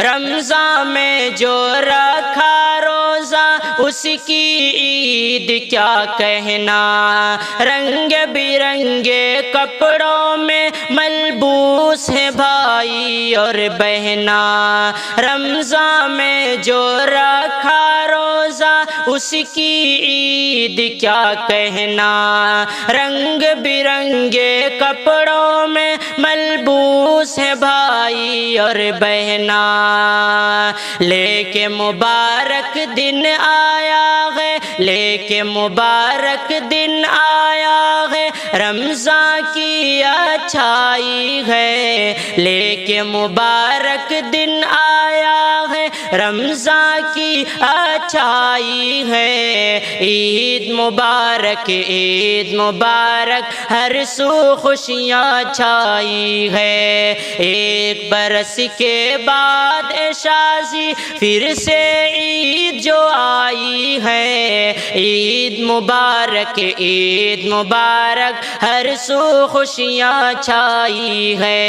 رمضان میں جو رکھا روزہ اس کی عید کیا کہنا، رنگ برنگے کپڑوں میں ملبوس ہے بھائی اور بہنا۔ رمضان میں جو رکھا روزہ اس کی عید کیا کہنا، رنگ برنگے کپڑوں میں ملبوس ہے بھائی اور بہنا۔ لے کے مبارک دن آیا ہے، لے کے مبارک دن آیا ہے، رمضان کی اچھائی ہے، لے کے مبارک دن آیا ہے، رمضان کی اچھائی ہے۔ عید مبارک عید مبارک، ہر سو خوشیاں چھائی ہے۔ ایک برس کے بعد اے شازی پھر سے عید جو آئی ہے، عید مبارک عید مبارک، ہر سو خوشیاں چھائی ہے۔